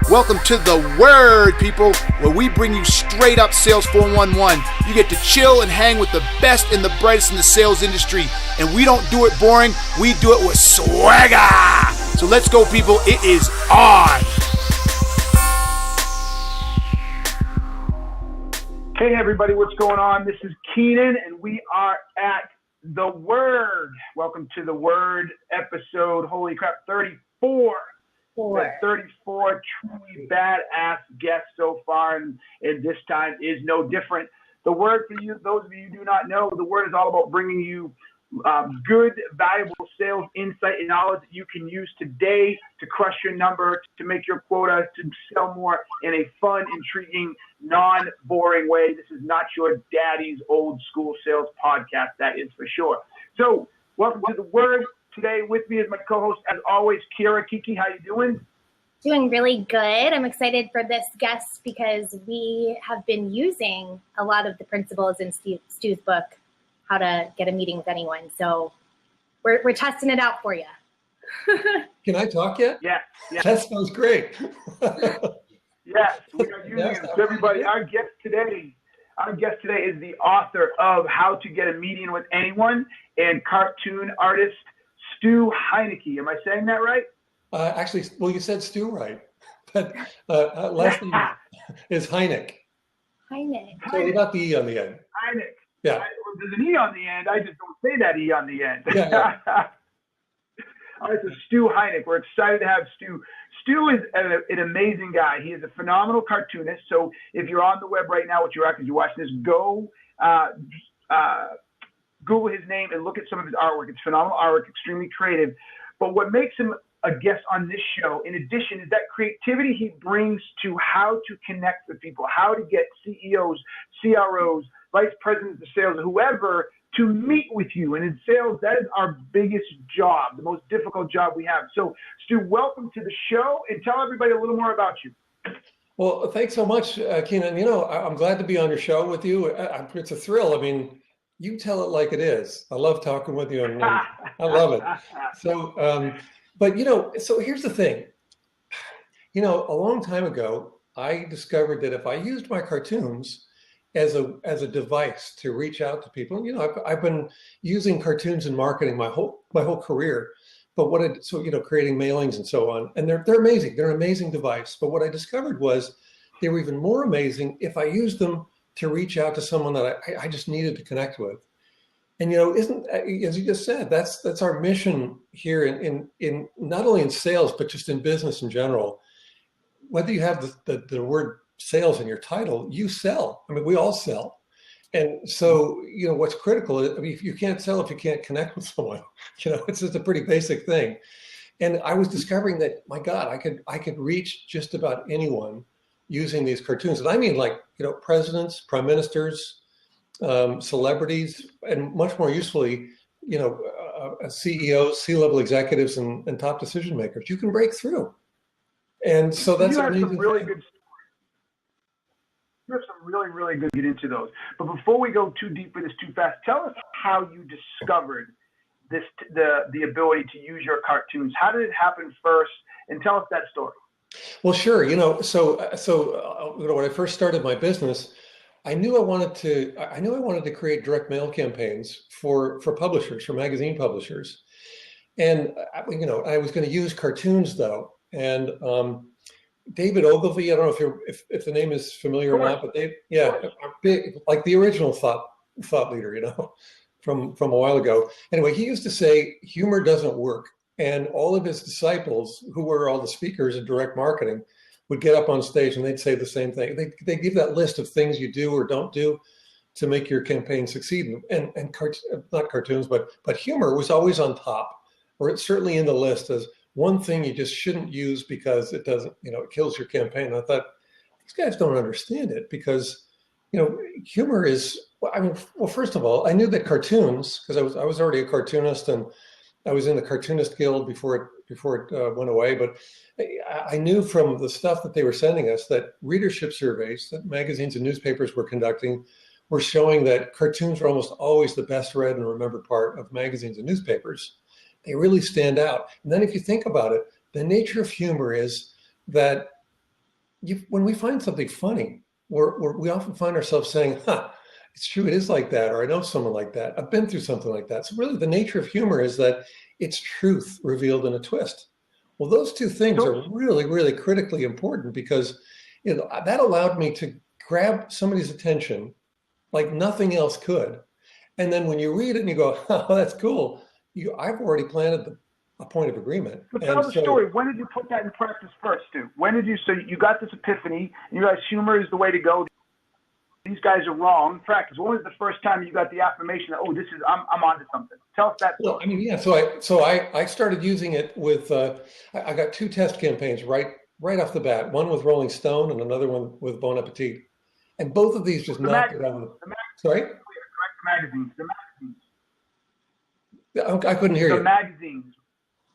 Welcome to The Word, people, where we bring you straight up sales 411. You get to chill and hang with the best and the brightest in the sales industry. And we don't do it boring, we do it with swagger. So let's go, people. It is on. Hey, everybody, what's going on? This is Keenan, and we are at The Word. Welcome to The Word episode, holy crap, 34. 34 truly badass guests so far, and this time is no different. The Word, for you, those of you who do not know, The Word is all about bringing you good, valuable sales insight and knowledge that you can use today to crush your number, to make your quota, to sell more in a fun, intriguing, non-boring way. This is not your daddy's old school sales podcast, that is for sure. So, welcome to The Word. Today with me is my co-host, as always, Kira. Kiki, how you doing? Doing really good. I'm excited for this guest because we have been using a lot of the principles in Stu's book, How to Get a Meeting with Anyone. So we're testing it out for you. Can I talk yet? Yeah. That sounds great. Yes, we are using it. So everybody, our guest today is the author of How to Get a Meeting with Anyone and cartoon artist Stu Heinecke. Am I saying that right? Actually, well, you said Stu right, but last name is Heinecke. Heinecke. So without the E on the end. Heinecke. Yeah. There's an E on the end. I just don't say that E on the end. Yeah. All right, so Stu Heinecke. We're excited to have Stu. Stu is an amazing guy. He is a phenomenal cartoonist. So if you're on the web right now, what you're at, because you're watching this, go Google his name and look at some of his artwork. It's phenomenal artwork, extremely creative. But what makes him a guest on this show, in addition, is that creativity he brings to how to connect with people, how to get CEOs, CROs, vice presidents of sales, whoever, to meet with you. And in sales, that is our biggest job, the most difficult job we have. So, Stu, welcome to the show, and tell everybody a little more about you. Well, thanks so much, Keenan. You know, I'm glad to be on your show with you. It's a thrill. I mean, you tell it like it is. I love talking with you, and I love it. So, but you know, so here's the thing. You know, a long time ago, I discovered that if I used my cartoons as a device to reach out to people, you know, I've been using cartoons in marketing my whole career. But creating mailings and so on, and they're amazing. They're an amazing device. But what I discovered was they were even more amazing if I used them to reach out to someone that I just needed to connect with. And, you know, as you just said, that's our mission here in not only in sales, but just in business in general. Whether you have the word sales in your title, you sell. I mean, we all sell. And so, you know, what's critical, I mean, you can't sell if you can't connect with someone. You know, it's just a pretty basic thing. And I was discovering that, my God, I could reach just about anyone using these cartoons. And I mean, like, you know, presidents, prime ministers, celebrities, and much more usefully, you know, CEOs, C-level executives, and top decision makers. You can break through. And so that's you have some really good stories. You have some really, really good get into those. But before we go too deep with this too fast, tell us how you discovered the ability to use your cartoons. How did it happen first? And tell us that story. Well, sure. You know, so when I first started my business, I knew I wanted to create direct mail campaigns for publishers, for magazine publishers, and you know, I was going to use cartoons though. And David Ogilvy, I don't know if the name is familiar or not, but big, like the original thought leader, you know, from a while ago. Anyway, he used to say humor doesn't work. And all of his disciples, who were all the speakers in direct marketing, would get up on stage and they'd say the same thing. They give that list of things you do or don't do to make your campaign succeed. And not cartoons, but humor was always on top, or it's certainly in the list as one thing you just shouldn't use because it doesn't, you know, it kills your campaign. And I thought, these guys don't understand it because, you know, humor is, well, first of all, I knew that cartoons, because I was already a cartoonist and I was in the Cartoonist Guild before it went away, but I knew from the stuff that they were sending us that readership surveys that magazines and newspapers were conducting were showing that cartoons were almost always the best read and remembered part of magazines and newspapers. They really stand out. And then if you think about it, the nature of humor is that when we find something funny, we often find ourselves saying, huh, it's true, it is like that, or I know someone like that. I've been through something like that. So really the nature of humor is that it's truth revealed in a twist. Well, those two things are really, really critically important because that allowed me to grab somebody's attention like nothing else could. And then when you read it and you go, oh, that's cool, I've already planted a point of agreement. But tell the story. When did you put that in practice first, Stu? When did you, so you got this epiphany, and you realized humor is the way to go. These guys are wrong. Practice. When was the first time you got the affirmation that, oh, I'm onto something? Tell us that story. Well, I mean, yeah. So I started using it with. I got 2 test campaigns right off the bat. One with Rolling Stone and another one with Bon Appetit, and both of these just knocked it out of the. Sorry. The magazines. I couldn't hear you. The magazines.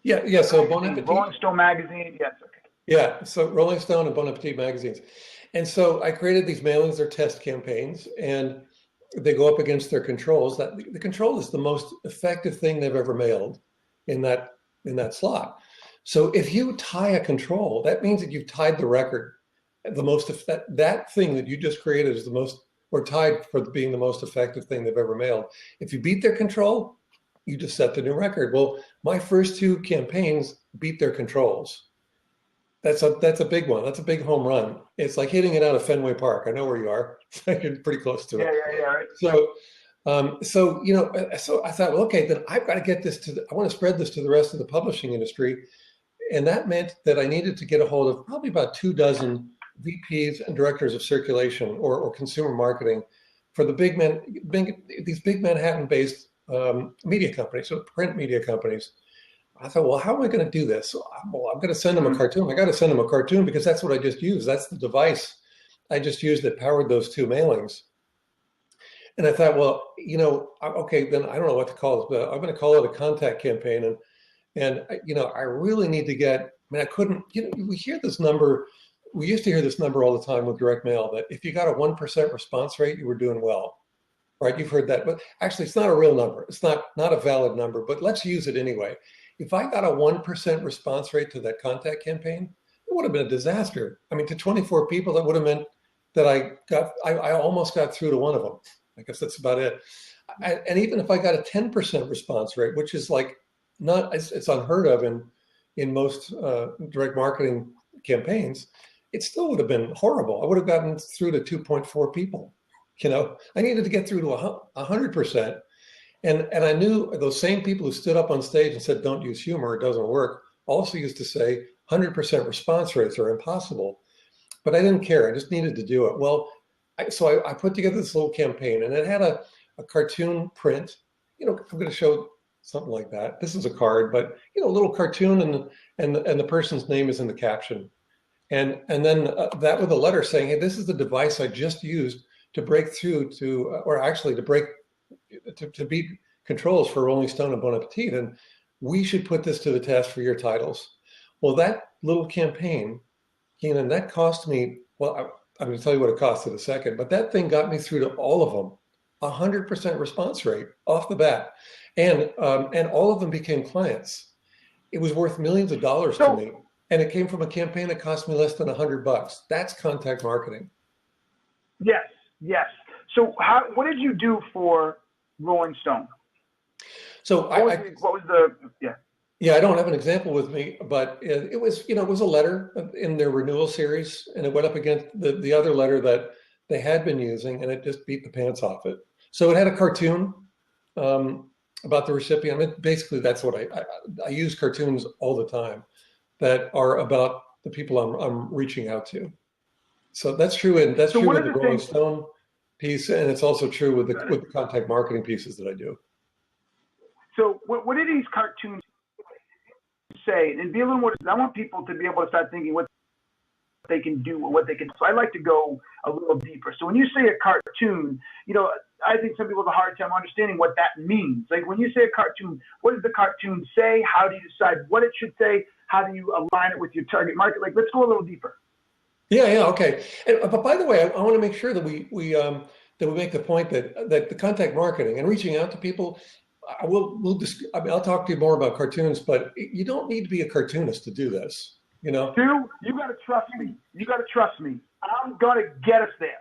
Yeah. So Bon Appetit. Rolling Stone magazine. Yes. Okay. Yeah. So Rolling Stone and Bon Appetit magazines. And so I created these mailings, they're test campaigns, and they go up against their controls. That the control is the most effective thing they've ever mailed in that slot. So if you tie a control, that means that you've tied the record. The most that thing that you just created is the most, or tied for being the most effective thing they've ever mailed. If you beat their control, you just set the new record. Well, my first 2 campaigns beat their controls. That's a big one. That's a big home run. It's like hitting it out of Fenway Park. I know where you are. You're pretty close to it. Yeah. Right. So I thought, well, okay, then I've got to get this I want to spread this to the rest of the publishing industry, and that meant that I needed to get a hold of probably about 24 VPs and directors of circulation or consumer marketing for the these big Manhattan-based media companies, so print media companies. I thought, well, how am I going to do this? Well, I'm going to send them a cartoon. I got to send them a cartoon because that's what I just used. That's the device I just used that powered those 2 mailings. And I thought, well, okay, then I don't know what to call it, but I'm going to call it a contact campaign. And I really need to get, I couldn't, we hear this number. We used to hear this number all the time with direct mail, that if you got a 1% response rate, you were doing well, right? You've heard that, but actually it's not a real number. It's not a valid number, but let's use it anyway. If I got a 1% response rate to that contact campaign, it would have been a disaster. I mean, to 24 people, that would have meant that I almost got through to one of them. I guess that's about it. And even if I got a 10% response rate, which is like it's unheard of in most direct marketing campaigns, it still would have been horrible. I would have gotten through to 2.4 people. I needed to get through to 100%. And I knew those same people who stood up on stage and said, don't use humor, it doesn't work, also used to say 100% response rates are impossible. But I didn't care. I just needed to do it. Well, so I put together this little campaign, and it had a cartoon print. I'm going to show something like that. This is a card, but a little cartoon, and the person's name is in the caption. And then that with a letter saying, hey, this is the device I just used to break through to beat controls for Rolling Stone and Bon Appetit, and we should put this to the test for your titles. Well, that little campaign, Keenan, that cost me, well, I'm going to tell you what it cost in a second, but that thing got me through to all of them, 100% response rate off the bat, and all of them became clients. It was worth millions of dollars to me, and it came from a campaign that cost me less than $100. That's contact marketing. Yes. So what did you do for Rolling Stone? So I don't have an example with me, but it was a letter in their renewal series, and it went up against the other letter that they had been using, and it just beat the pants off it. So it had a cartoon about the recipient. I mean, basically, that's what I use cartoons all the time that are about the people I'm reaching out to. So that's true, and that's true with the Rolling Stone piece, and it's also true with the contact marketing pieces that I do. So what do these cartoons say? And be a little more, I want people to be able to start thinking what they can do or what they can. So I like to go a little deeper. So when you say a cartoon, I think some people have a hard time understanding what that means. Like when you say a cartoon, what does the cartoon say? How do you decide what it should say? How do you align it with your target market? Like, let's go a little deeper. Yeah, okay. But by the way, I want to make sure that we make the point that the contact marketing and reaching out to people, I'll talk to you more about cartoons, but you don't need to be a cartoonist to do this. you know. Stu, you got to trust me. You got to trust me. I'm going to get us there.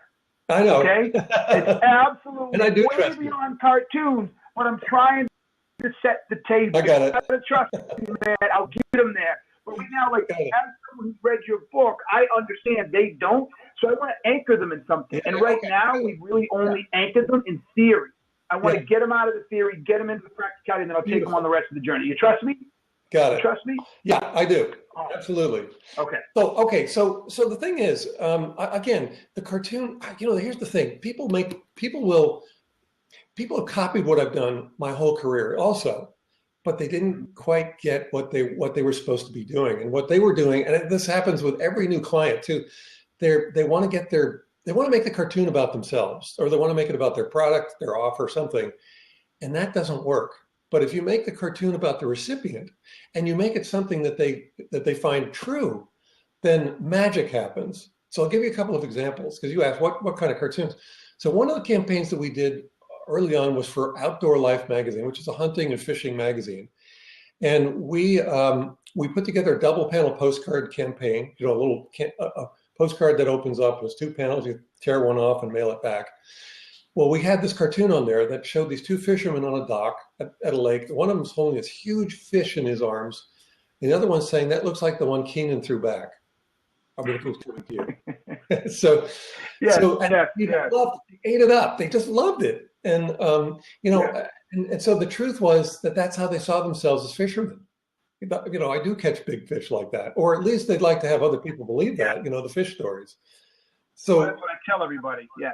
I know. Okay? It's absolutely and I do way beyond cartoons, but I'm trying to set the table. I got it. You got to trust me, man. I'll get them there. But right now, like, as someone who's read your book, I understand they don't. So I want to anchor them in something. And right now, we really only anchor them in theory. I want to get them out of the theory, get them into the practicality, and then I'll take them on the rest of the journey. You trust me? Got it. You trust me? Yeah, I do. Oh. Absolutely. Okay. So the thing is, again, the cartoon, here's the thing. People have copied what I've done my whole career also, but they didn't quite get what they were supposed to be doing. And what they were doing, and this happens with every new client too, they want to make the cartoon about themselves, or they want to make it about their product, their offer, something. And that doesn't work. But if you make the cartoon about the recipient and you make it something that they find true, then magic happens. So I'll give you a couple of examples, because you asked what kind of cartoons. So one of the campaigns that we did early on was for Outdoor Life magazine, which is a hunting and fishing magazine. And we put together a double panel postcard campaign, a little a postcard that opens up. It was 2 panels. You tear one off and mail it back. Well, we had this cartoon on there that showed these 2 fishermen on a dock at a lake. One of them's holding this huge fish in his arms. And the other one's saying, that looks like the one Keenan threw back. I mean, it was too cute. So people ate it up. They just loved it. And, and so the truth was that's how they saw themselves as fishermen. I do catch big fish like that, or at least they'd like to have other people believe that, the fish stories. So that's what I tell everybody. Yeah.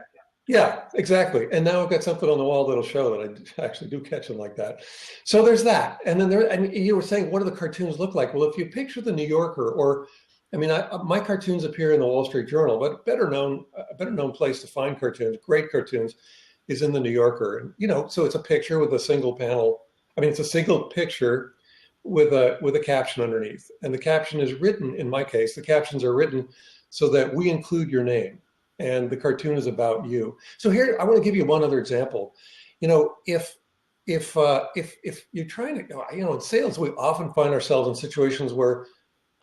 Yeah, exactly. And now I've got something on the wall that'll show that I actually do catch them like that. So there's that. And then and you were saying, what do the cartoons look like? Well, if you picture the New Yorker, my cartoons appear in the Wall Street Journal, but a better known place to find cartoons, great cartoons, is in the New Yorker. And, so it's a picture with a single panel. It's a single picture with a caption underneath. And the caption is written, in my case, the captions are written so that we include your name. And the cartoon is about you. So here, I want to give you one other example. If you're trying to, in sales, we often find ourselves in situations where,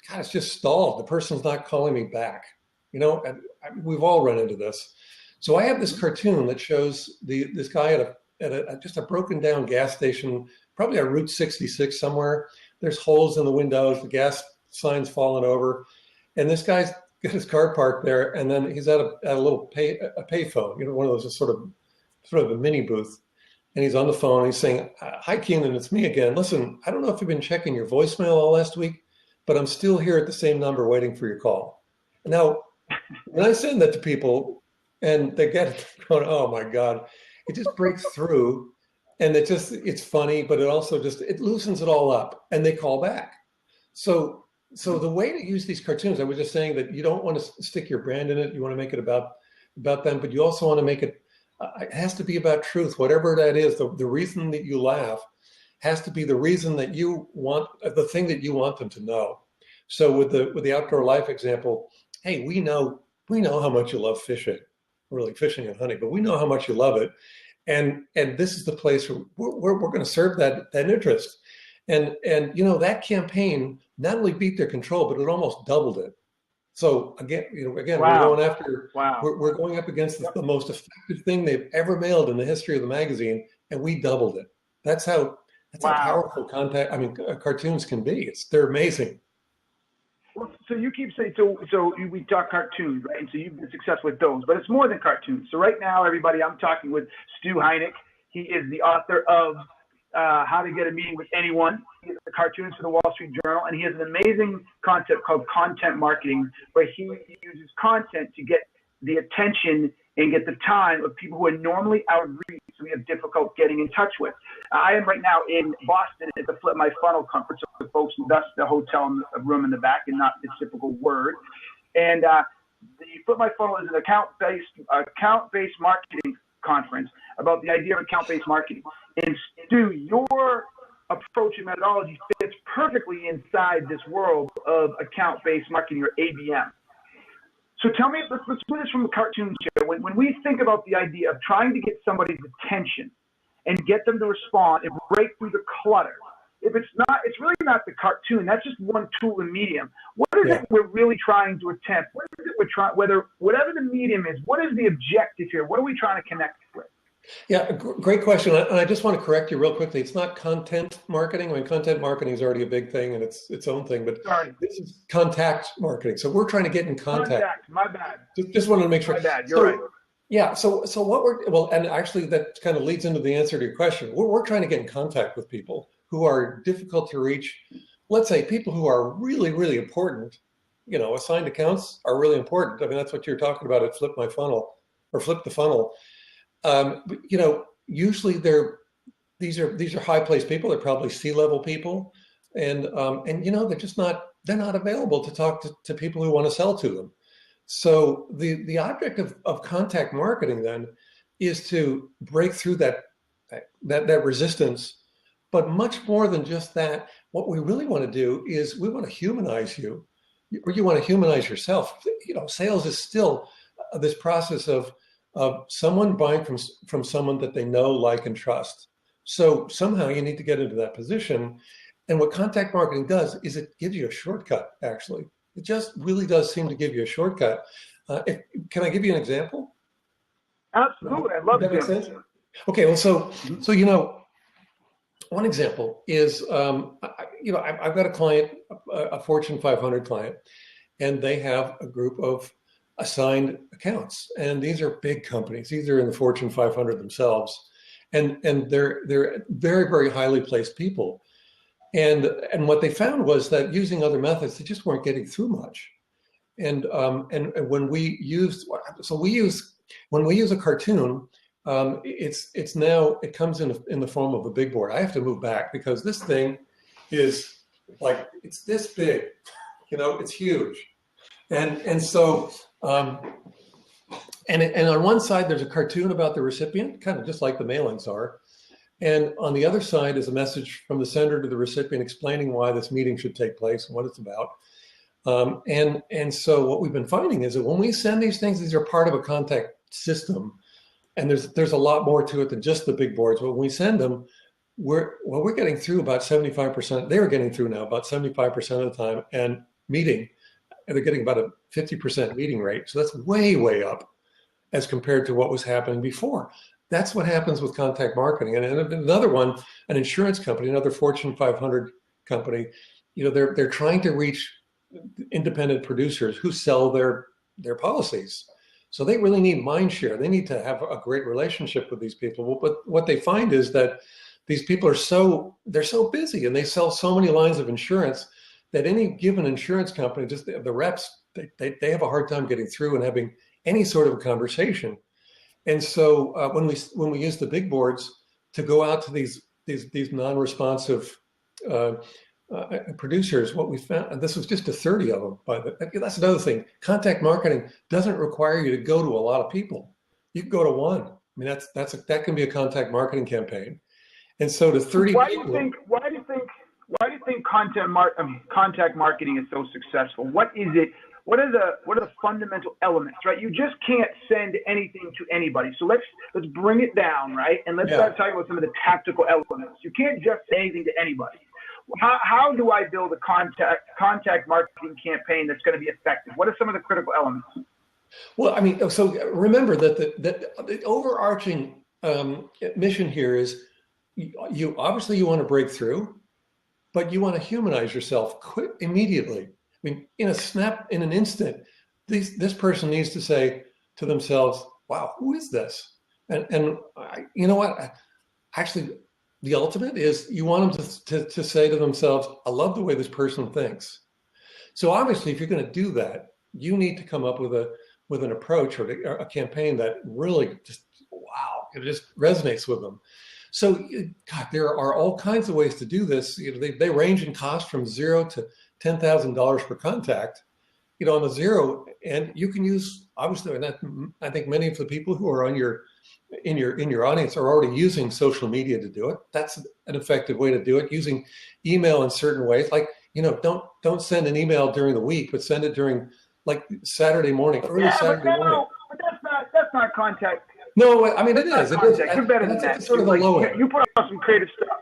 God, it's just stalled. The person's not calling me back. And we've all run into this. So I have this cartoon that shows this guy at just a broken down gas station, probably on Route 66 somewhere. There's holes in the windows, the gas sign's fallen over, and this guy's got his car parked there, and then he's at a little payphone, one of those just sort of a mini booth, and he's on the phone. And he's saying, "Hi, Keenan, it's me again. Listen, I don't know if you've been checking your voicemail all last week, but I'm still here at the same number waiting for your call." Now, when I send that to people, and they get it going, oh my God, it just breaks through, and it's funny, but it also it loosens it all up, and they call back. So the way to use these cartoons, I was just saying that you don't want to stick your brand in it. You want to make it about them, but you also want to make it, it has to be about truth, whatever that is. The reason that you laugh has to be the reason that you want, the thing that you want them to know. So with the Outdoor Life example, hey, we know how much you love fishing, really fishing and hunting, but we know how much you love it. And this is the place where we're going to serve that interest. And that campaign not only beat their control, but it almost doubled it. So again, Wow. we're going after, we're going up against the most effective thing they've ever mailed in the history of the magazine, and we doubled it. That's how powerful cartoons can be. They're amazing. Well, so you keep saying, so we talk cartoons, right? And so you've been successful with those, but it's more than cartoons. So right now, everybody, I'm talking with Stu Heinecke. He is the author of How to Get a Meeting with Anyone. He's a cartoonist for the Wall Street Journal, and he has an amazing concept called content marketing, where he uses content to get the attention and get the time of people who are normally out of reach, so we have difficult getting in touch with. I am right now in Boston at the Flip My Funnel conference with folks, and that's the hotel room in the back and not the typical word. And the Flip My Funnel is an account-based marketing conference about the idea of account-based marketing. And Stu, your approach and methodology fits perfectly inside this world of account-based marketing, or ABM. So tell me, let's put this from the cartoon show. When we think about the idea of trying to get somebody's attention and get them to respond and break through the clutter, if it's really not the cartoon. That's just one tool in medium. What is it we're really trying to attempt? What is it whatever the medium is, what is the objective here? What are we trying to connect with? Yeah, great question. And I just want to correct you real quickly. It's not content marketing. I mean, content marketing is already a big thing and it's its own thing, but this is contact marketing. So we're trying to get in contact. My bad. Just wanted to make sure. My bad. You're right. Yeah. So what and actually that kind of leads into the answer to your question. We're trying to get in contact with people who are difficult to reach. Let's say people who are really, really important. Assigned accounts are really important. I mean, that's what you're talking about at Flip the Funnel. Usually these are high placed people. They're probably C-level people, and they're not available to talk to people who want to sell to them. So the object of contact marketing then is to break through that resistance, but much more than just that. What we really want to do is we want to humanize you, or you want to humanize yourself. Sales is still this process of someone buying from someone that they know, like, and trust. So somehow you need to get into that position. And what contact marketing does is it gives you a shortcut, actually. It just really does seem to give you a shortcut. Can I give you an example? Absolutely. I'd love to. Okay, well, so one example is, I've got a client, a Fortune 500 client, and they have a group of assigned accounts, and these are big companies. These are in the Fortune 500 themselves, and they're very, very highly placed people. And what they found was that using other methods, they just weren't getting through much. And when we use a cartoon, it comes in the form of a big board. I have to move back because this thing is it's this big, it's huge, and so. And on one side, there's a cartoon about the recipient, kind of just like the mailings are. And on the other side is a message from the sender to the recipient explaining why this meeting should take place and what it's about. And so what we've been finding is that when we send these things, these are part of a contact system. And there's a lot more to it than just the big boards. But when we send them, we're getting through about 75%. They were getting through now about 75% of the time and meeting. And they're getting about a 50% meeting rate. So that's way, way up as compared to what was happening before. That's what happens with contact marketing. And another one, an insurance company, another Fortune 500 company, they're trying to reach independent producers who sell their policies. So they really need mind share. They need to have a great relationship with these people. But what they find is that these people they're so busy and they sell so many lines of insurance that any given insurance company, just the reps, they have a hard time getting through and having any sort of a conversation. And so when we use the big boards to go out to these non-responsive producers, what we found, and this was just 30 of them. That's another thing. Contact marketing doesn't require you to go to a lot of people. You can go to one. I mean, that can be a contact marketing campaign. And so to 30 why people. Why do you think contact marketing is so successful? What is it? What are the fundamental elements, right? You just can't send anything to anybody. So let's bring it down, right? And let's start talking about some of the tactical elements. You can't just say anything to anybody. How do I build a contact marketing campaign that's going to be effective? What are some of the critical elements? Well, I mean, so remember that the overarching mission here is you obviously want to break through, but you want to humanize yourself immediately. I mean, in an instant, this person needs to say to themselves, "Wow, who is this?" And you know what? Actually, the ultimate is you want them to say to themselves, "I love the way this person thinks." So obviously, if you're going to do that, you need to come up with an approach or a campaign that really just it just resonates with them. So, God, there are all kinds of ways to do this. They range in cost from $0 to $10,000 per contact. On the zero end, you can use, obviously, and I think many of the people who are in your audience are already using social media to do it. That's an effective way to do it. Using email in certain ways, like don't send an email during the week, but send it during like Saturday morning, Saturday morning. But that's not contact. No, I mean it is. You're better than that. Sort of the low end. You put out some creative stuff.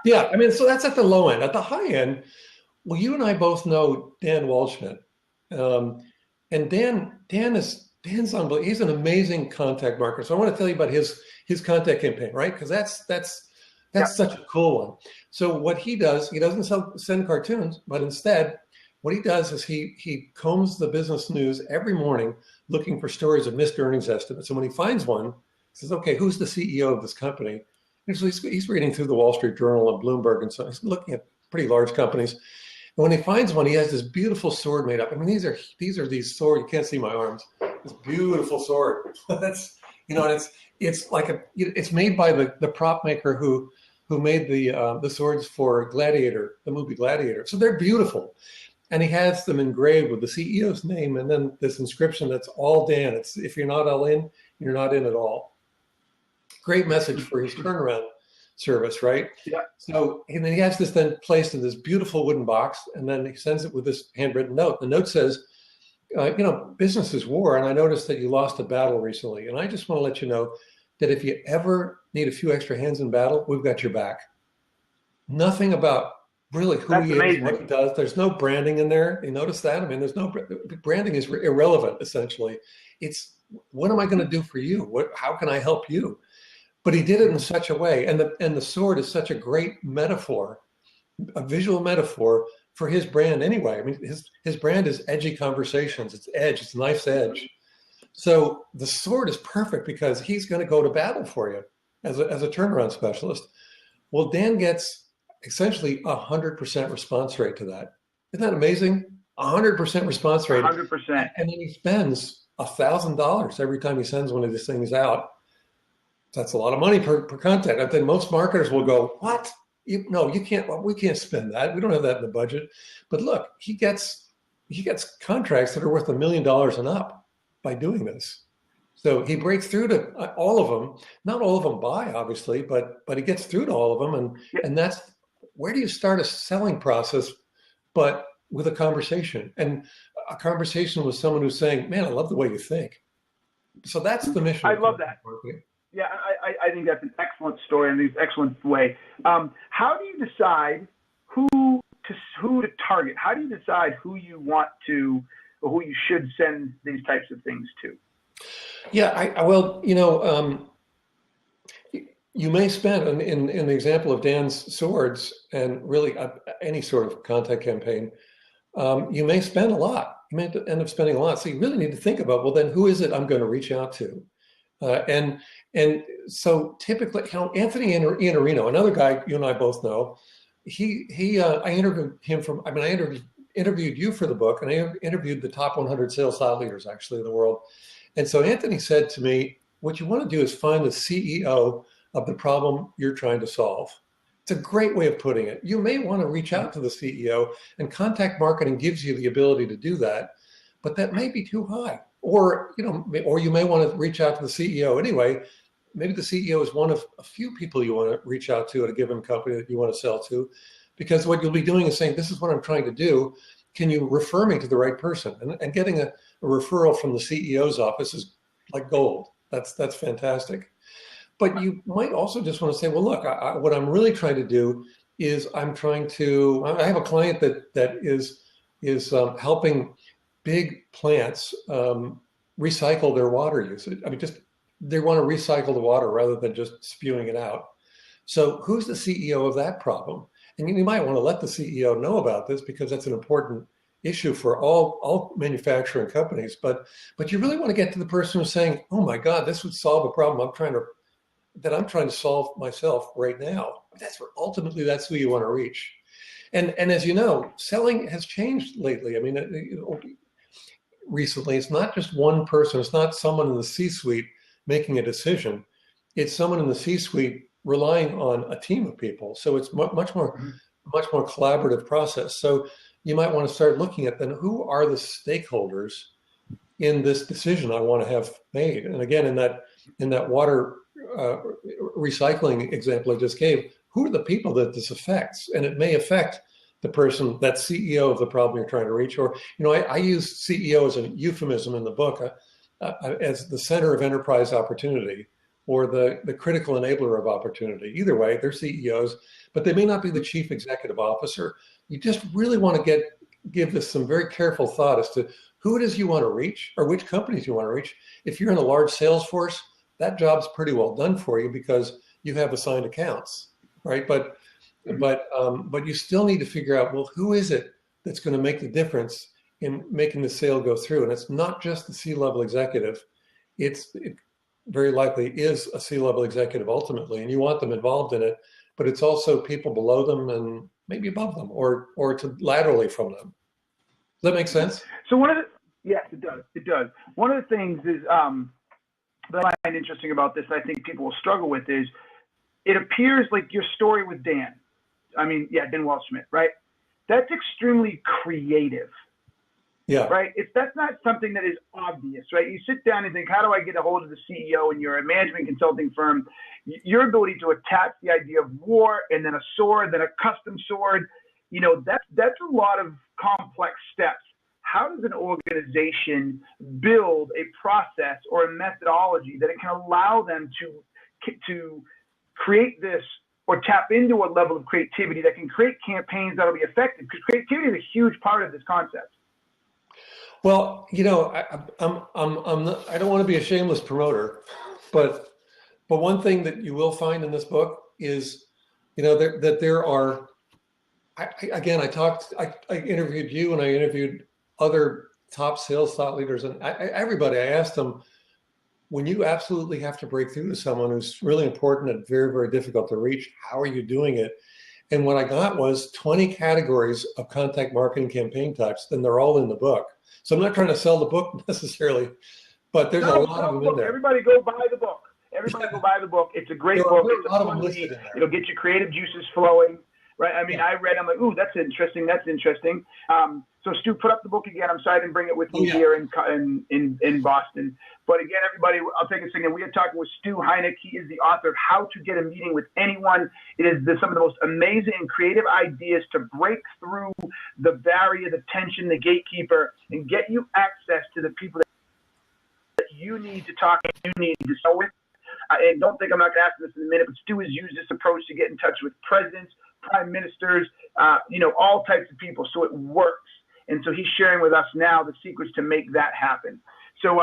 Yeah, I mean, so that's at the low end. At the high end, well, you and I both know Dan Waldschmidt, um, and Dan's unbelievable. He's an amazing contact marketer. So I want to tell you about his contact campaign, right? Because Yeah. that's such a cool one. So what he does, he doesn't send cartoons, but instead, what he does is he combs the business news every morning, looking for stories of missed earnings estimates. And when he finds one, he says, "Okay, who's the CEO of this company?" And so he's reading through the Wall Street Journal and Bloomberg, and so he's looking at pretty large companies. And when he finds one, he has this beautiful sword made up. I mean, these swords. You can't see my arms. This beautiful sword. That's and it's made by the prop maker who made the swords for Gladiator, the movie Gladiator. So they're beautiful. And he has them engraved with the CEO's name and then this inscription that's all Dan. It's, if you're not all in, you're not in at all. Great message for his turnaround service, right? Yeah. So, and then he has this then placed in this beautiful wooden box, and then he sends it with this handwritten note. The note says, business is war, and I noticed that you lost a battle recently. And I just want to let you know that if you ever need a few extra hands in battle, we've got your back. Nothing about really who he is, what he does. There's no branding in there. You notice that? I mean, there's no branding is irrelevant, essentially. It's, what am I going to do for you? How can I help you? But he did it in such a way. And the sword is such a great metaphor, a visual metaphor for his brand anyway. I mean, his brand is edgy conversations. It's edge. It's knife's edge. So the sword is perfect because he's going to go to battle for you as a turnaround specialist. Well, Dan gets essentially 100% response rate to that. Isn't that amazing? 100% response rate. 100%. And then he spends $1,000 every time he sends one of these things out. That's a lot of money per contact. I think most marketers will go, "What? No, you can't. Well, we can't spend that. We don't have that in the budget." But look, he gets contracts that are worth $1 million and up by doing this. So he breaks through to all of them. Not all of them buy, obviously, but he gets through to all of them. And that's, where do you start a selling process, but with a conversation, and a conversation with someone who's saying, "Man, I love the way you think." So that's the mission. I love that. Yeah, I think that's an excellent story and an excellent way. How do you decide who to target? How do you decide who you want to, or who you should send these types of things to? Yeah, you may spend, in the example of Dan's swords, and really any sort of contact campaign, you may spend a lot. You may end up spending a lot. So you really need to think about, well, then who is it I'm going to reach out to? And so typically, Anthony Iannarino, another guy you and I both know, I interviewed him I interviewed you for the book, and I interviewed the top 100 sales thought leaders actually in the world. And so Anthony said to me, what you want to do is find the CEO of the problem you're trying to solve. It's a great way of putting it. You may want to reach out to the CEO, and contact marketing gives you the ability to do that, but that may be too high. Or you may want to reach out to the CEO anyway. Maybe the CEO is one of a few people you want to reach out to at a given company that you want to sell to, because what you'll be doing is saying, "This is what I'm trying to do. Can you refer me to the right person?" And getting a referral from the CEO's office is like gold. That's fantastic. But you might also just want to say, "Well, look, what I'm really trying to do is I have a client that is helping big plants recycle their water usage. I mean, they want to recycle the water rather than just spewing it out. So who's the CEO of that problem?" And you might want to let the CEO know about this, because that's an important issue for all manufacturing companies. But you really want to get to the person who's saying, "Oh my God, this would solve a problem I'm trying to solve myself right now." Ultimately, that's who you want to reach. And as you know, selling has changed lately. I mean, recently, it's not just one person. It's not someone in the C-suite making a decision. It's someone in the C-suite relying on a team of people. So it's much more collaborative process. So you might want to start looking at then, who are the stakeholders in this decision I want to have made? And again, in that water recycling example I just gave, who are the people that this affects? And it may affect the person, that CEO of the problem you're trying to reach. Or, I use CEO as a euphemism in the book, as the center of enterprise opportunity, or the critical enabler of opportunity. Either way, they're CEOs. but they may not be the chief executive officer. You just really want to give this some very careful thought as to who it is you want to reach or which companies you want to reach. If you're in a large sales force, that job's pretty well done for you because you have assigned accounts, right? But you still need to figure out, well, who is it that's going to make the difference in making the sale go through? And it's not just the C-level executive. It very likely is a C-level executive ultimately, and you want them involved in it, but it's also people below them and maybe above them or to laterally from them. Does that make sense? So yes, it does. It does. One of the things is that I find interesting about this, I think people will struggle with, is it appears like your story with Dan. Dan Waldschmidt, right? That's extremely creative. Yeah. Right? That's not something that is obvious, right? You sit down and think, how do I get a hold of the CEO, and you're a management consulting firm? Your ability to attach the idea of war and then a sword, then a custom sword, that's a lot of complex steps. How does an organization build a process or a methodology that it can allow them to create this or tap into a level of creativity that can create campaigns that'll be effective? Because creativity is a huge part of this concept. Well, I don't want to be a shameless promoter, but one thing that you will find in this book is, that there are. I interviewed you and I interviewed other top sales thought leaders, and everybody. I asked them, when you absolutely have to break through to someone who's really important and very, very difficult to reach, how are you doing it? And what I got was 20 categories of contact marketing campaign types, and they're all in the book. So I'm not trying to sell the book necessarily, but there's a lot of them in there. Everybody go buy the book. Go buy the book. It's a great book. It's a fun read. It'll get your creative juices flowing, right? I read, I'm like, ooh, that's interesting. So Stu, put up the book again. I'm sorry I didn't bring it with me here in Boston. But again, everybody, I'll take a second. We are talking with Stu Heinecke. He is the author of How to Get a Meeting with Anyone. It is some of the most amazing and creative ideas to break through the barrier, the tension, the gatekeeper, and get you access to the people that you need to talk to, you need to sell with. And don't think I'm not going to ask this in a minute, but Stu has used this approach to get in touch with presidents, prime ministers, all types of people. So it works. And so he's sharing with us now the secrets to make that happen. So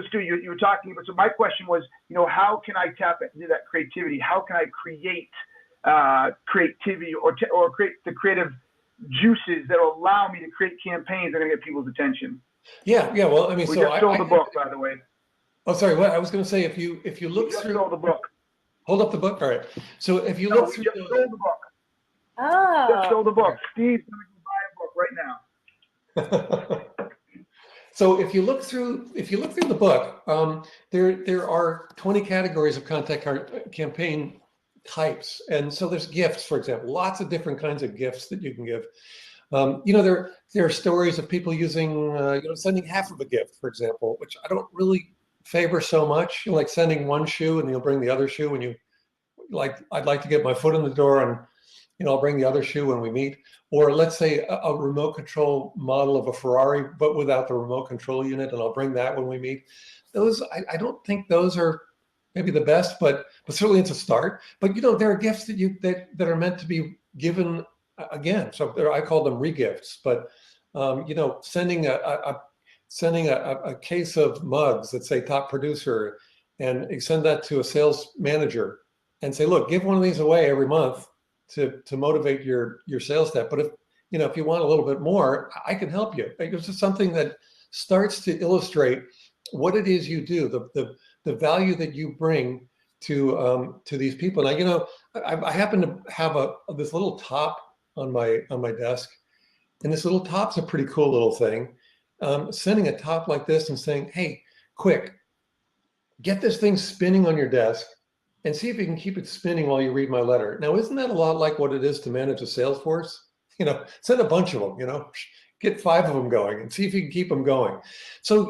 Stu, you were talking about, so my question was, how can I tap into that creativity? How can I create creativity or create the creative juices that will allow me to create campaigns that are going to get people's attention? Yeah. Well, we just sold the book, by the way. Oh, sorry. What I was going to say, if you look through, sold the book. Hold up the book. All right. So if you look through, just sold the book. Oh. Just sold the book. Steve's going to go buy a book right now. So if you look through the book, there are 20 categories of contact campaign types, and so there's gifts, for example, lots of different kinds of gifts that you can give. There are stories of people using, sending half of a gift, for example, which I don't really favor so much. Like sending one shoe and you'll bring the other shoe when you I'd like to get my foot in the door, and I'll bring the other shoe when we meet. Or let's say a remote control model of a Ferrari, but without the remote control unit, and I'll bring that when we meet. Those, I don't think those are maybe the best, but certainly it's a start. But there are gifts that are meant to be given again. So I call them regifts. But sending a case of mugs that say top producer, and send that to a sales manager, and say, look, give one of these away every month to motivate your sales staff. But if you want a little bit more, I can help you. It's just something that starts to illustrate what it is you do, the value that you bring to these people. Now, I happen to have this little top on my desk, and this little top's a pretty cool little thing. Sending a top like this and saying, hey, quick, get this thing spinning on your desk and see if you can keep it spinning while you read my letter. Now, isn't that a lot like what it is to manage a sales force? Send a bunch of them, get 5 of them going and see if you can keep them going. So,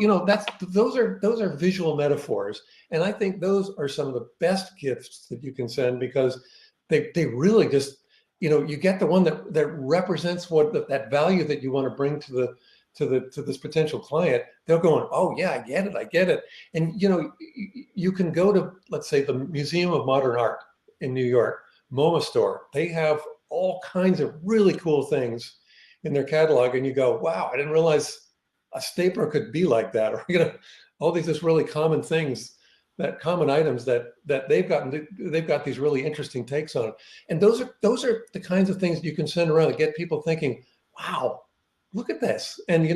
those are visual metaphors. And I think those are some of the best gifts that you can send, because they really just, you get the one that represents that value that you want to bring to this potential client. They're going, oh yeah, I get it. And you can go to, let's say, the Museum of Modern Art in New York, MoMA store. They have all kinds of really cool things in their catalog, and you go, wow, I didn't realize a stapler could be like that, or all these just really common things, that common items that they've got these really interesting takes on it. And those are the kinds of things you can send around to get people thinking, wow, look at this. And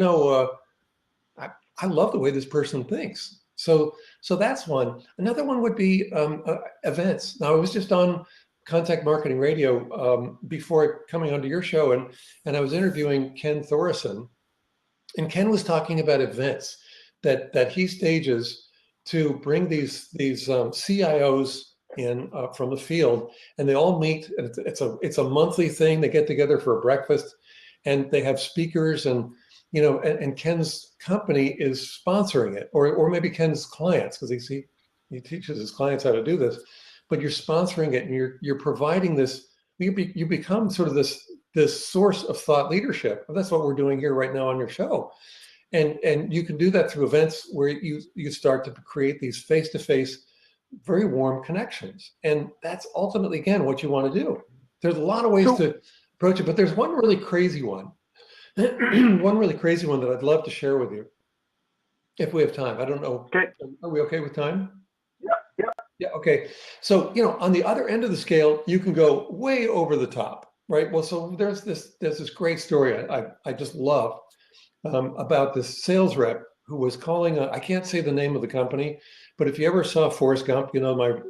I love the way this person thinks. So that's one. Another one would be events. Now, I was just on Contact Marketing Radio before coming onto your show, and I was interviewing Ken Thorson, and Ken was talking about events that he stages to bring these CIOs in from the field, and they all meet. And it's a monthly thing. They get together for a breakfast, and they have speakers, and and Ken's company is sponsoring it, or maybe Ken's clients, because he teaches his clients how to do this. But you're sponsoring it, and you're providing this. You become sort of this source of thought leadership. And that's what we're doing here right now on your show. And you can do that through events where you start to create these face-to-face, very warm connections. And that's ultimately, again, what you want to do. There's a lot of ways to approach it, but there's one really crazy one. One really crazy one that I'd love to share with you if we have time. I don't know. Okay. Are we okay with time? Yeah. Yeah. Okay. So, on the other end of the scale, you can go way over the top, right? Well, so there's this great story I just love about this sales rep who was calling I can't say the name of the company, but if you ever saw Forrest Gump, I'm going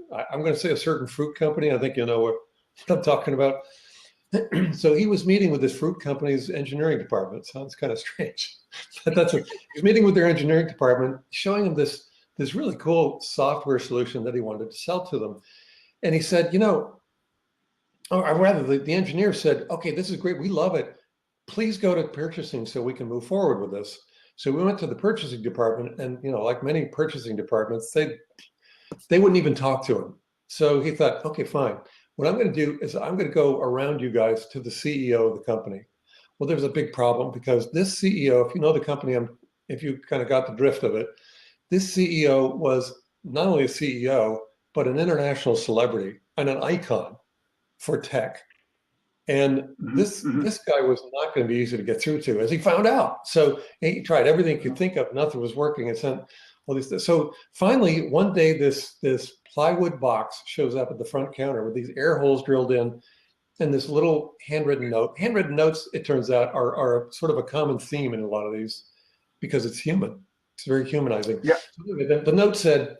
to say a certain fruit company. I think you know what I'm talking about. So he was meeting with this fruit company's engineering department. Sounds kind of strange, but he's meeting with their engineering department, showing them this really cool software solution that he wanted to sell to them. And he said, or rather the engineer said, okay, this is great. We love it. Please go to purchasing so we can move forward with this. So we went to the purchasing department, and, like many purchasing departments, they wouldn't even talk to him. So he thought, okay, fine. What I'm going to do is I'm going to go around you guys to the CEO of the company. Well, there's a big problem, because this CEO, if you know the company, if you kind of got the drift of it, this CEO was not only a CEO, but an international celebrity and an icon for tech. And this guy was not going to be easy to get through to, as he found out. So he tried everything he could think of. Nothing was working. And sent all these. So finally, one day, this plywood box shows up at the front counter with these air holes drilled in, and this little handwritten note. Handwritten notes, it turns out, are sort of a common theme in a lot of these, because it's human. It's very humanizing. Yeah. So the note said,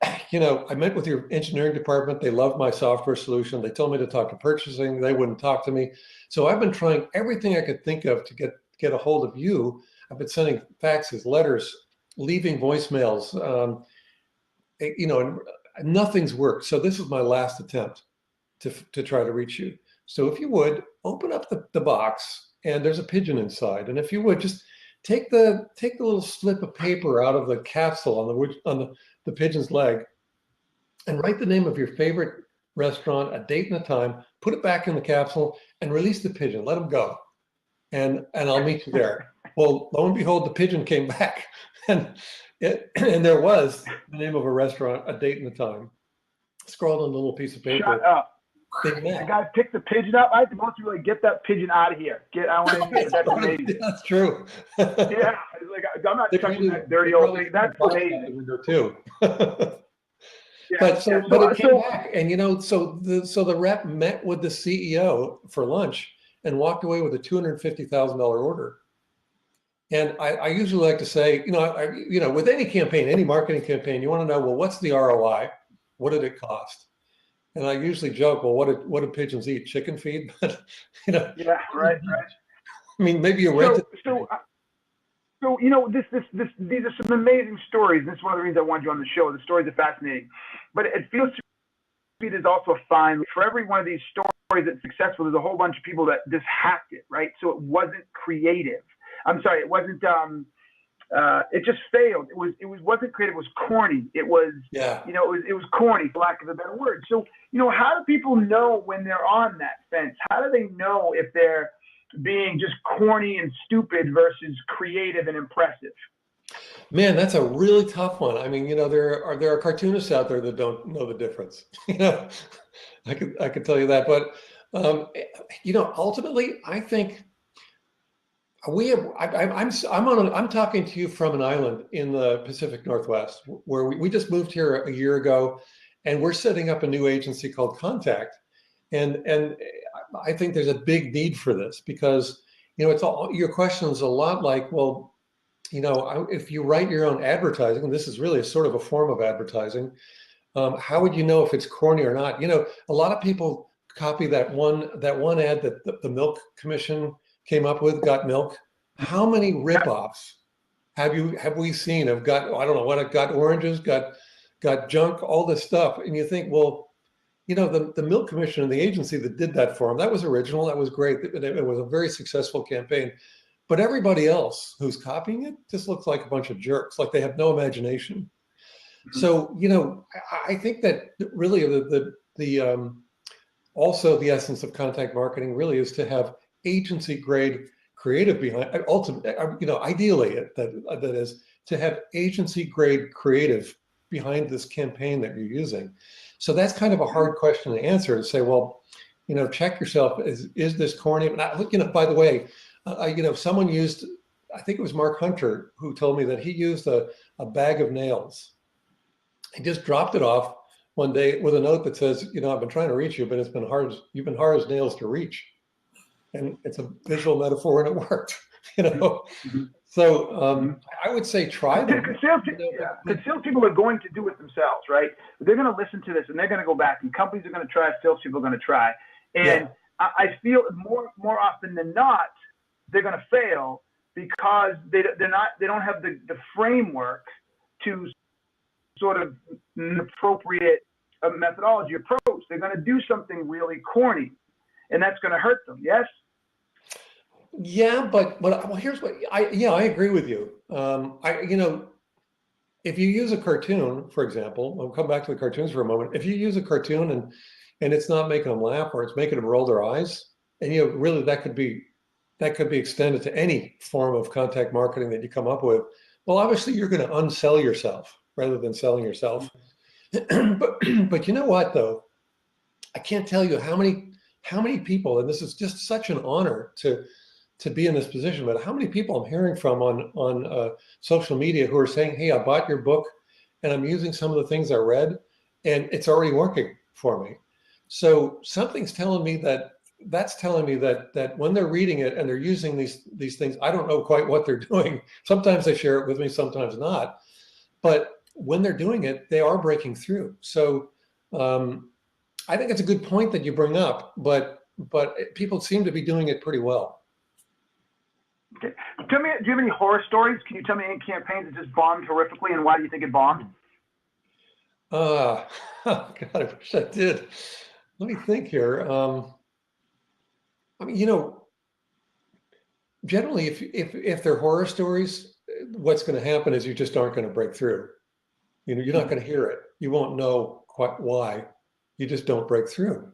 I met with your engineering department. They loved my software solution. They told me to talk to purchasing. They wouldn't talk to me. So I've been trying everything I could think of to get a hold of you. I've been sending faxes, letters, leaving voicemails, and nothing's worked. So this is my last attempt to try to reach you. So if you would, open up the box, and there's a pigeon inside. And if you would, just take the little slip of paper out of the capsule on the pigeon's leg, and write the name of your favorite restaurant, a date and a time, put it back in the capsule, and release the pigeon. Let him go. And I'll meet you there. Well, lo and behold, the pigeon came back, and there was the name of a restaurant, a date and a time, scrawled on a little piece of paper. Shut up. I gotta pick the pigeon up. I want to really get that pigeon out of here. I want to. That's amazing. That's true. Yeah, I'm not touching that dirty old thing. That's amazing. Too. Yeah, but it came back, and so the rep met with the CEO for lunch and walked away with a $250,000 order. And I usually like to say, with any campaign, any marketing campaign, you want to know, well, what's the ROI? What did it cost? And I usually joke, well, what do pigeons eat? Chicken feed? But Yeah, right. I mean, maybe you rent it. So these are some amazing stories. This is one of the reasons I wanted you on the show. The stories are fascinating, but it feels to me there's also a fine for every one of these stories that's successful. There's a whole bunch of people that just hacked it, right? So it wasn't creative. I'm sorry, it wasn't. It just failed. It wasn't creative. It was corny. It was, it was corny, for lack of a better word. So, how do people know when they're on that fence? How do they know if they're being just corny and stupid versus creative and impressive? Man, that's a really tough one. I mean, there are cartoonists out there that don't know the difference. I could tell you that, but ultimately, I think we have. I'm talking to you from an island in the Pacific Northwest where we just moved here a year ago, and we're setting up a new agency called Contact, and I think there's a big need for this because it's all your question is a lot like, well, if you write your own advertising, and this is really a sort of a form of advertising, how would you know if it's corny or not? A lot of people copy that one ad that the Milk Commission came up with, Got Milk. How many ripoffs have we seen of I don't know what, got oranges, got junk, all this stuff, and you think, well, the Milk Commission and the agency that did that for them, that was original, that was great, it was a very successful campaign. But everybody else who's copying it just looks like a bunch of jerks, like they have no imagination. Mm-hmm. So, I think that really also the essence of contact marketing really is to have agency grade creative behind. Ideally, that is to have agency grade creative behind this campaign that you're using. So that's kind of a hard question to answer, to say, well, check yourself. Is this corny? By the way. Someone used, I think it was Mark Hunter who told me that he used a bag of nails. He just dropped it off one day with a note that says, I've been trying to reach you, but you've been hard as nails to reach. And it's a visual metaphor and it worked, Mm-hmm. So I would say try them. Because salespeople are going to do it themselves, right? They're going to listen to this and they're going to go back, and companies are going to try, salespeople are going to try. And I feel more often than not, they're going to fail because they don't have the framework to sort of an appropriate methodology approach. They're going to do something really corny, and that's going to hurt them. Yes. Yeah, but well, here's what I agree with you. If you use a cartoon, for example, I'll come back to the cartoons for a moment. If you use a cartoon and it's not making them laugh or it's making them roll their eyes, and really that could be extended to any form of contact marketing that you come up with. Well, obviously you're going to unsell yourself rather than selling yourself. but you know what though? I can't tell you how many people, and this is just such an honor to be in this position, but how many people I'm hearing from on social media who are saying, hey, I bought your book and I'm using some of the things I read and it's already working for me. So something's telling me that when they're reading it and they're using these things, I don't know quite what they're doing. Sometimes they share it with me, sometimes not. But when they're doing it, they are breaking through. So I think it's a good point that you bring up, but people seem to be doing it pretty well. Okay. Tell me, do you have any horror stories? Can you tell me any campaigns that just bombed horrifically, and why do you think it bombed? God, I wish I did. Let me think here. I mean, generally, if they're horror stories, what's going to happen is you just aren't going to break through. You're not going to hear it. You won't know quite why. You just don't break through.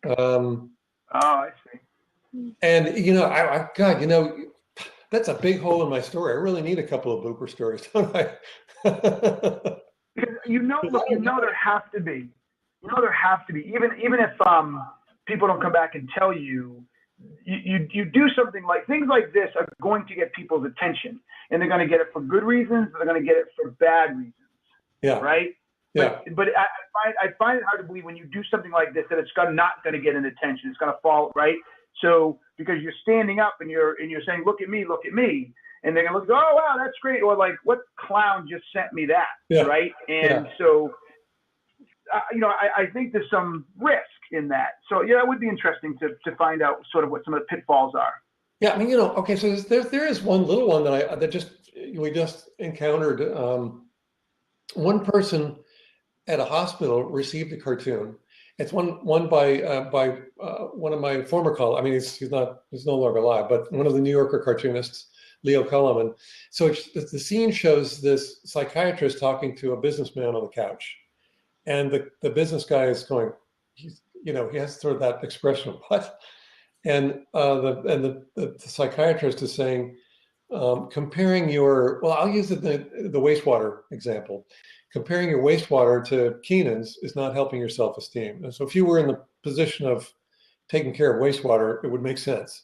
Oh, I see. And God, that's a big hole in my story. I really need a couple of blooper stories, don't I? There have to be. There have to be. Even if people don't come back and tell you. You do something like things like this are going to get people's attention, and they're going to get it for good reasons. They're going to get it for bad reasons. Yeah. Right. Yeah. But I find it hard to believe when you do something like this that it's not going to get an attention. It's going to fall right. So because you're standing up and you're saying, look at me, and they're going to look, oh wow, that's great, or like, what clown just sent me that? Yeah. Right. And so I think there's some risk in that. So yeah, it would be interesting to find out sort of what some of the pitfalls are. Yeah, I mean, okay, so there is one little one that we just encountered. One person at a hospital received a cartoon. It's one by one of my former colleagues. I mean, he's no longer alive, but one of the New Yorker cartoonists, Leo Cullum. And so the scene shows this psychiatrist talking to a businessman on the couch. And the business guy is going, he has sort of that expression of what? And the psychiatrist is saying, comparing your, well, I'll use the wastewater example. Comparing your wastewater to Keenan's is not helping your self-esteem. And so if you were in the position of taking care of wastewater, it would make sense.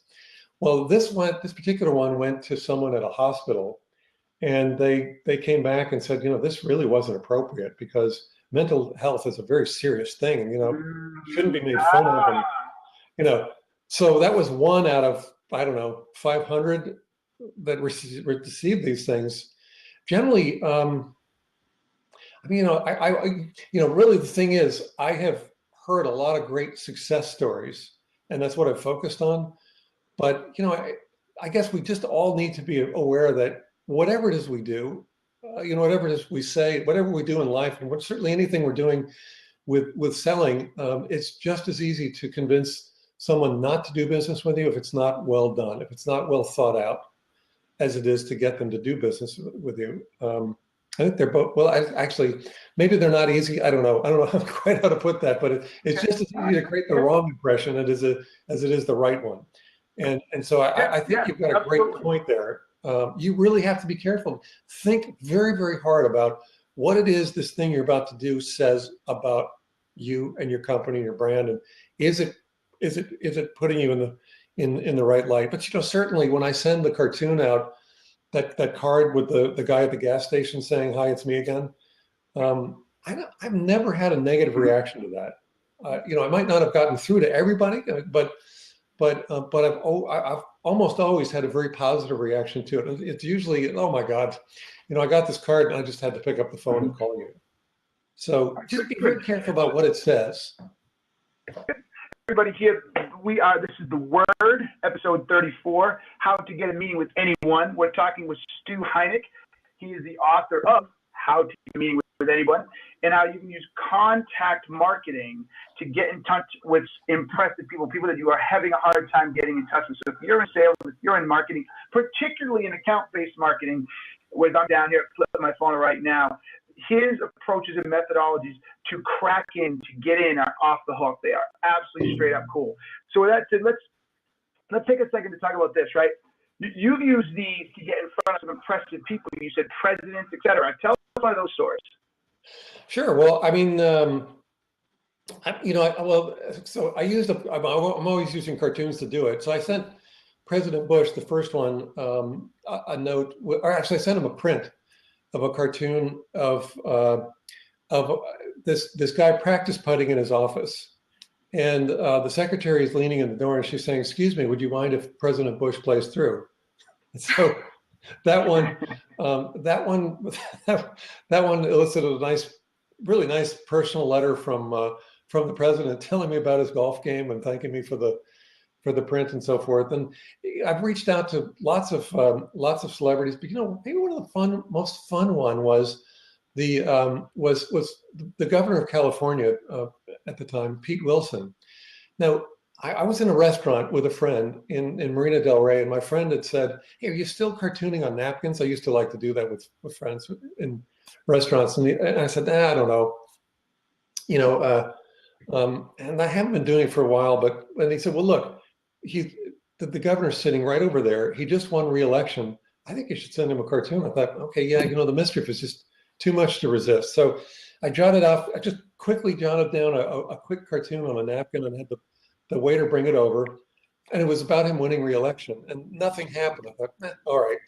Well, this particular one went to someone at a hospital, and they came back and said, this really wasn't appropriate because mental health is a very serious thing, and shouldn't be made fun of. And so that was one out of, I don't know, 500 that received these things. Generally, really the thing is, I have heard a lot of great success stories, and that's what I've focused on. But, I guess we just all need to be aware that whatever it is we do, whatever it is we say, whatever we do in life, and certainly anything we're doing with selling, it's just as easy to convince someone not to do business with you if it's not well done, if it's not well thought out, as it is to get them to do business with you. I think they're both, well, actually, maybe they're not easy. I don't know quite how to put that, but it's just as easy to create the wrong impression as it is the right one. And so I think you've got a great point there. You really have to be careful. Think very, very hard about what it is this thing you're about to do says about you and your company, your brand, and is it putting you in the right light? But certainly when I send the cartoon out, that card with the guy at the gas station saying, "Hi, it's me again," I've never had a negative reaction to that. I might not have gotten through to everybody, but I've almost always had a very positive reaction to it. It's usually, "Oh my God, I got this card and I just had to pick up the phone and call you." So just be very careful about what it says. Everybody here, this is The Word, episode 34, How to Get a Meeting with Anyone. We're talking with Stu Heinecke. He is the author of How to Get a Meeting with Anyone, and how you can use contact marketing to get in touch with impressive people that you are having a hard time getting in touch with. So if you're in sales, if you're in marketing, particularly in account-based marketing, where I'm down here flipping my phone right now, his approaches and methodologies to crack in, to get in, are off the hook. They are absolutely straight up cool. So with that said, let's take a second to talk about this, right? You've used these to get in front of some impressive people. You said presidents, et cetera. Tell us about those stories. Sure. Well, I mean, so I'm always using cartoons to do it. So I sent President Bush, the first one, a note, or actually I sent him a print of a cartoon of this guy practice putting in his office, and the secretary is leaning in the door and she's saying, "Excuse me, would you mind if President Bush plays through?" And so that one elicited a really nice personal letter from the president telling me about his golf game and thanking me for the print and so forth. And I've reached out to lots of celebrities, but maybe one of the most fun one was the governor of California at the time, Pete Wilson. Now, I was in a restaurant with a friend in Marina Del Rey, and my friend had said, "Hey, are you still cartooning on napkins?" I used to like to do that with friends in restaurants, and I said, "I don't know, and I haven't been doing it for a while." And he said, "Well, look, the governor's sitting right over there. He just won re-election. I think you should send him a cartoon." I thought, okay, yeah, the mischief is just too much to resist. So I just quickly jotted down a quick cartoon on a napkin and had the waiter bring it over. And it was about him winning re-election, and nothing happened. I thought, all right.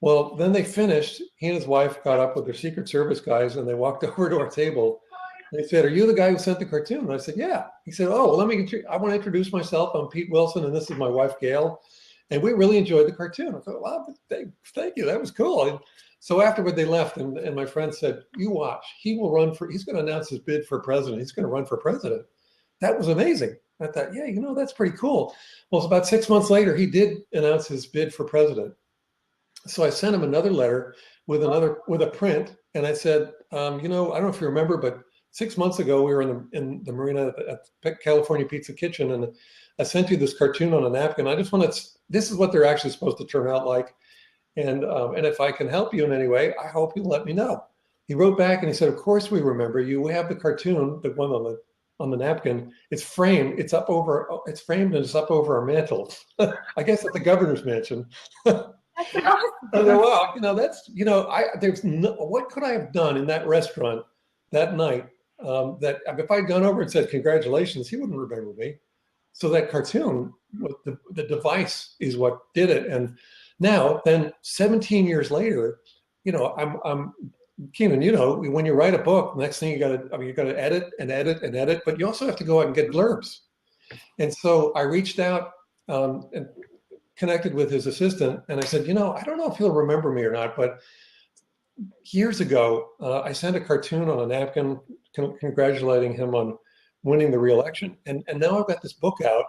Well, then they finished. He and his wife got up with their Secret Service guys, and they walked over to our table. They said, "Are you the guy who sent the cartoon?" And I said, "Yeah." He said, "Oh, well, I want to introduce myself. I'm Pete Wilson, and this is my wife, Gail. And we really enjoyed the cartoon." I thought, "Wow, thank you. That was cool." And so afterward, they left, and my friend said, "You watch. He's going to announce his bid for president. He's going to run for president." That was amazing. I thought, yeah, that's pretty cool. Well, it's about 6 months later, he did announce his bid for president. So I sent him another letter with a print, and I said, I don't know if you remember, but 6 months ago, we were in the marina at California Pizza Kitchen, and I sent you this cartoon on a napkin. I just this is what they're actually supposed to turn out like. And if I can help you in any way, I hope you'll let me know. He wrote back and he said, "Of course we remember you. We have the cartoon, the one on the napkin. It's framed. It's framed and it's up over our mantle." I guess at the governor's mansion. That's awesome. I said, well, that's, there's no, what could I have done in that restaurant that night that if I'd gone over and said, congratulations, he wouldn't remember me. So that cartoon, the device is what did it. And now, then 17 years later, I'm Keenan, when you write a book, next thing you got to edit and edit and edit, but you also have to go out and get blurbs. And so I reached out and connected with his assistant, and I said, I don't know if he'll remember me or not, but years ago, I sent a cartoon on a napkin congratulating him on winning the re-election. And now I've got this book out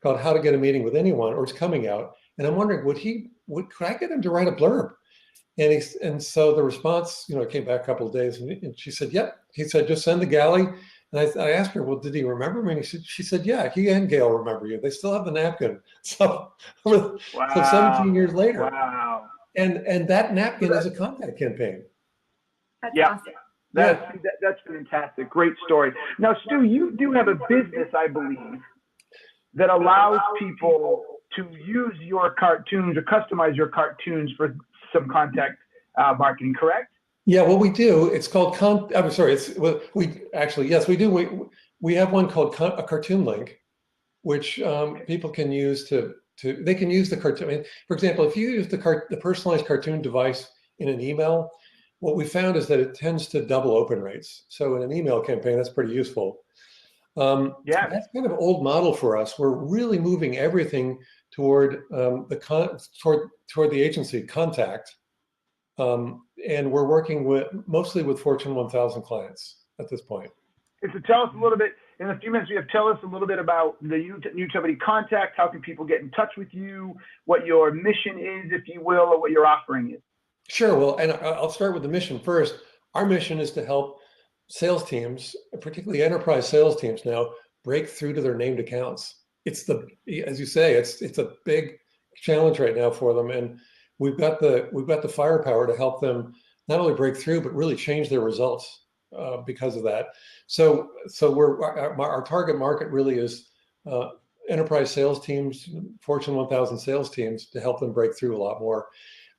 called How to Get a Meeting with Anyone, or it's coming out. And I'm wondering, could I get him to write a blurb? And so the response, came back a couple of days, and she said, yep. He said, just send the galley. And I asked her, well, did he remember me? And she said, yeah, he and Gail remember you. They still have the napkin. So, wow. So 17 years later. Wow. And that napkin is a contact campaign. That's awesome. That's fantastic. Great story. Now, Stu, you do have a business, I believe, that allows people to use your cartoons or customize your cartoons for some contact marketing, correct? Yeah, what we do, it's called, yes, we do. We have one called a cartoon link, which people can use they can use the cartoon. I mean, for example, if you use the personalized cartoon device in an email, what we found is that it tends to double open rates. So in an email campaign, that's pretty useful. That's kind of an old model for us. We're really moving everything toward toward the agency contact. And we're working mostly with Fortune 1000 clients at this point. So tell us a little bit, in a few minutes, tell us a little bit about the Utility Contact. How can people get in touch with you? What your mission is, if you will, or what your offering is? Sure. Well, and I'll start with the mission first. Our mission is to help sales teams, particularly enterprise sales teams now, break through to their named accounts. As you say, it's a big challenge right now for them. And we've got the firepower to help them not only break through, but really change their results because of that. So our target market really is enterprise sales teams, Fortune 1000 sales teams, to help them break through a lot more.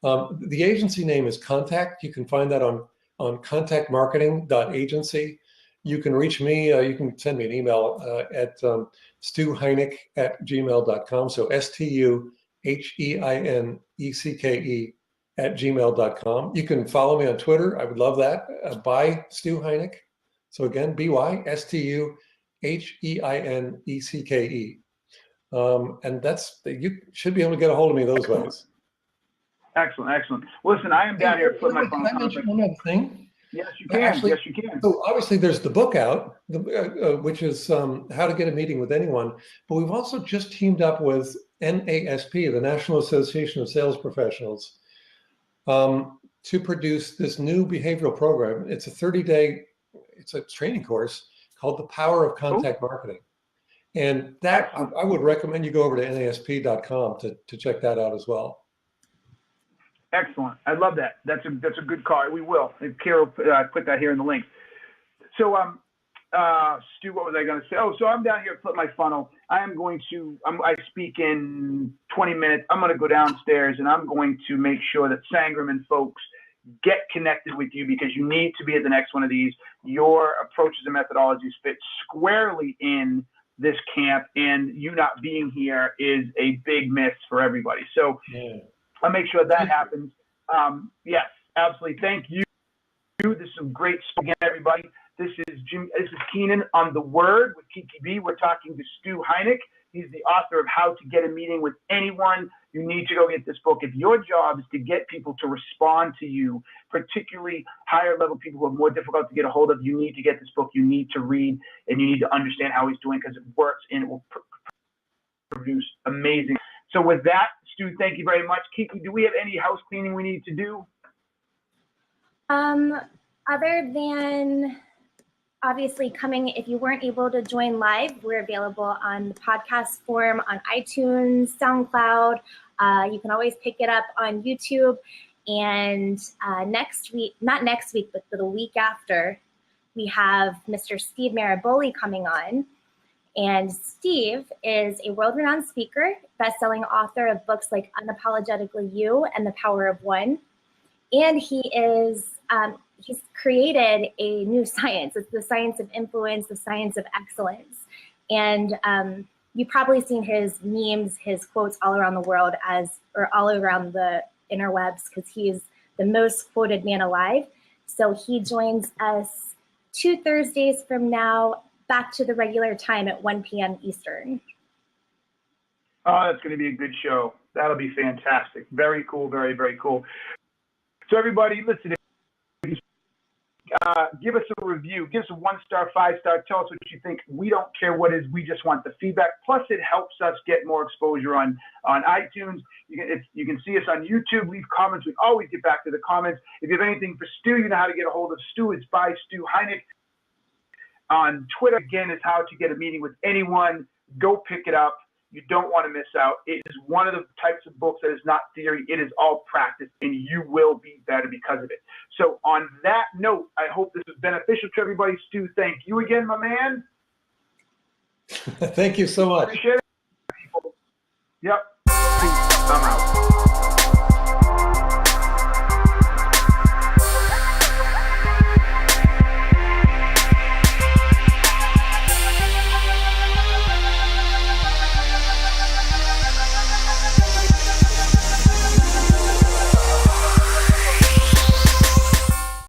The agency name is Contact. You can find that on contactmarketing.agency. You can reach me. You can send me an email at stuheinecke@gmail.com. So StuHeinecke@gmail.com. You can follow me on Twitter. I would love that. By Stu Heinecke. So again, BYStuHeinecke. And you should be able to get a hold of me those ways. Excellent. Listen, I am down here putting my phone. Can I mention one other thing? Yes, you can. Actually, yes, you can. So obviously, there's the book out, which is How to Get a Meeting with Anyone. But we've also just teamed up with NASP, the National Association of Sales Professionals, to produce this new behavioral program. It's a 30-day, it's a training course called The Power of Contact Marketing. And that I would recommend you go over to NASP.com to check that out as well. Excellent. I love that. That's a good call. We will. Carol put that here in the link. So, Stu, what was I going to say? Oh, so I'm down here at Flip My Funnel. I speak in 20 minutes. I'm going to go downstairs and I'm going to make sure that Sangram and folks get connected with you, because you need to be at the next one of these. Your approaches and methodologies fit squarely in this camp, and you not being here is a big miss for everybody. So I'll make sure that happens. Yes, absolutely. Thank you. This is some great stuff again, everybody. This is Keenan on The Word with Kiki B. We're talking to Stu Heinecke. He's the author of How to Get a Meeting with Anyone. You need to go get this book. If your job is to get people to respond to you, particularly higher level people who are more difficult to get a hold of, you need to get this book. You need to read, and you need to understand how he's doing, because it works and it will produce amazing. So with that, Stu, thank you very much. Kiki, do we have any house cleaning we need to do? Other than obviously if you weren't able to join live, we're available on the podcast form on iTunes, SoundCloud. You can always pick it up on YouTube. And next week, not next week, but for the week after, we have Mr. Steve Maraboli coming on. And Steve is a world-renowned speaker, best-selling author of books like Unapologetically You and The Power of One. And he is he's created a new science. It's the science of influence, the science of excellence. And you've probably seen his memes, his quotes all around the world or all around the interwebs, because he's the most quoted man alive. So he joins us 2 Thursdays from now, back to the regular time at 1 p.m. Eastern. Oh, that's going to be a good show. That'll be fantastic. Very cool. Very, very cool. So everybody, listen, give us a review. Give us a 1-star, 5-star. Tell us what you think. We don't care what it is. We just want the feedback. Plus, it helps us get more exposure on iTunes. You can see us on YouTube. Leave comments. We always get back to the comments. If you have anything for Stu, you know how to get a hold of Stu. It's by Stu Heinecke. On Twitter, again, is how to get a meeting with anyone. Go pick it up. You don't want to miss out. It is one of the types of books that is not theory. It is all practice, and you will be better because of it. So on that note, I hope this was beneficial to everybody. Stu, thank you again, my man. Thank you so much. Appreciate it. Yep. Peace. I'm out.